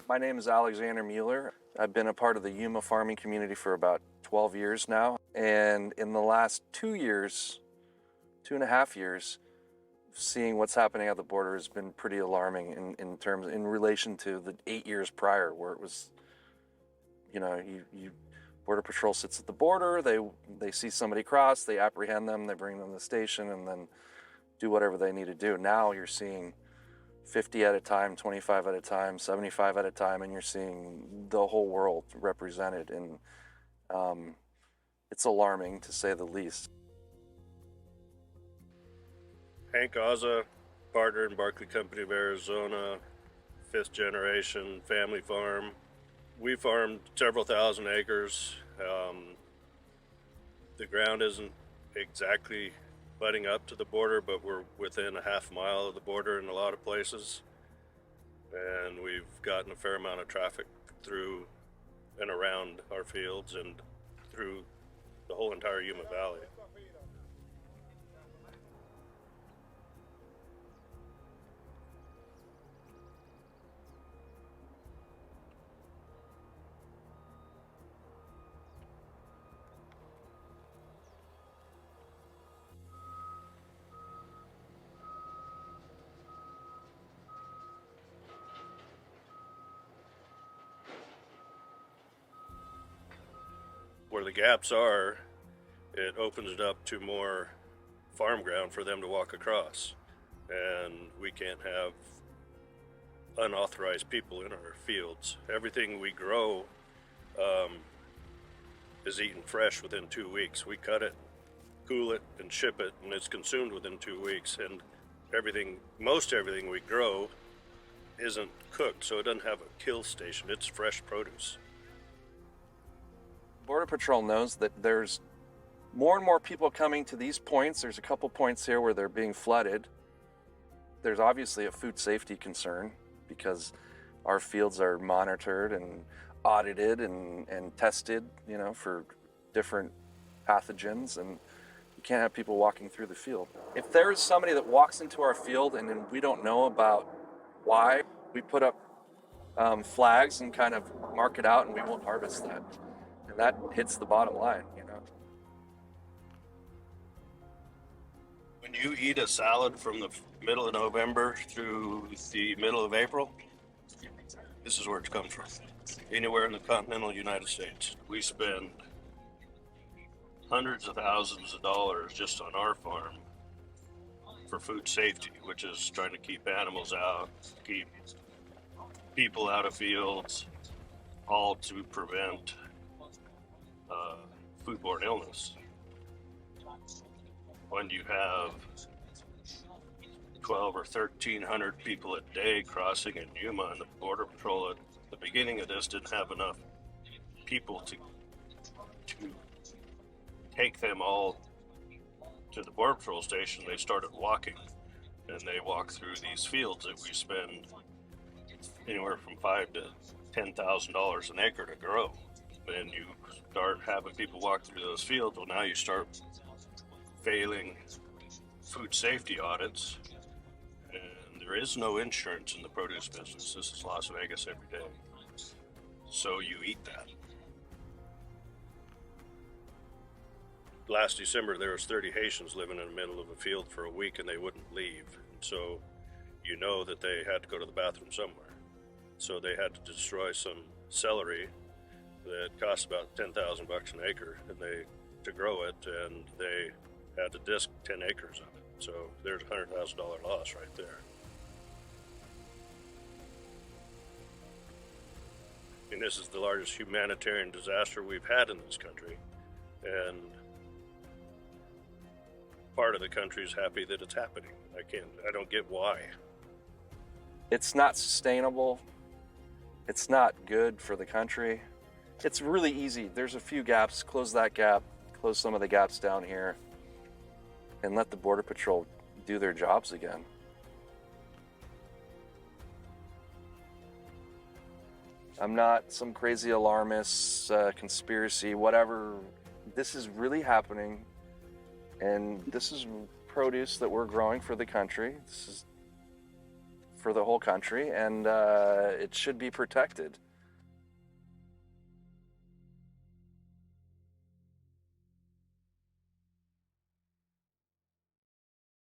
My name is Alexander Mueller. I've been a part of the Yuma farming community for about 12 years now. And in the last 2.5 years, seeing what's happening at the border has been pretty alarming in relation to the 8 years prior, where it was, Border Patrol sits at the border, they see somebody cross, they apprehend them, they bring them to the station, and then do whatever they need to do. Now you're seeing 50 at a time, 25 at a time, 75 at a time, and you're seeing the whole world represented. And it's alarming, to say the least. Hank Ozza, partner in Barkley Company of Arizona, 5th generation family farm. We farmed several thousand acres. The ground isn't exactly butting up to the border, but we're within a half mile of the border in a lot of places. And we've gotten a fair amount of traffic through and around our fields and through the whole entire Yuma Valley. Where the gaps are, it opens it up to more farm ground for them to walk across. And we can't have unauthorized people in our fields. Everything we grow is eaten fresh within 2 weeks. We cut it, cool it, and ship it, and it's consumed within 2 weeks. And most everything we grow isn't cooked, so it doesn't have a kill station. It's fresh produce. Border Patrol knows that there's more and more people coming to these points. There's a couple points here where they're being flooded. There's obviously a food safety concern because our fields are monitored and audited and tested, for different pathogens, and you can't have people walking through the field. If there is somebody that walks into our field and then we don't know about why, we put up flags and kind of mark it out, and we won't harvest that. And that hits the bottom line, When you eat a salad from the middle of November through the middle of April, this is where it comes from. Anywhere in the continental United States. We spend hundreds of thousands of dollars just on our farm for food safety, which is trying to keep animals out, keep people out of fields, all to prevent foodborne illness. When you have 12 or 1,300 people a day crossing in Yuma, and the Border Patrol at the beginning of this didn't have enough people to take them all to the Border Patrol station, they started walking. And they walk through these fields that we spend anywhere from $5,000 to $10,000 an acre to grow. And you start having people walk through those fields, well, now you start failing food safety audits, and there is no insurance in the produce business. This is Las Vegas every day. So you eat that. Last December, there was 30 Haitians living in the middle of a field for a week, and they wouldn't leave. So you know that they had to go to the bathroom somewhere. So they had to destroy some celery that cost about $10,000 an acre, and to grow it, and they had to disc 10 acres of it. So there's a $100,000 loss right there. And this is the largest humanitarian disaster we've had in this country, and part of the country is happy that it's happening. I don't get why. It's not sustainable. It's not good for the country. It's really easy. There's a few gaps. Close that gap, close some of the gaps down here, and let the Border Patrol do their jobs again. I'm not some crazy alarmist, conspiracy, whatever. This is really happening, and this is produce that we're growing for the country. This is for the whole country, and it should be protected.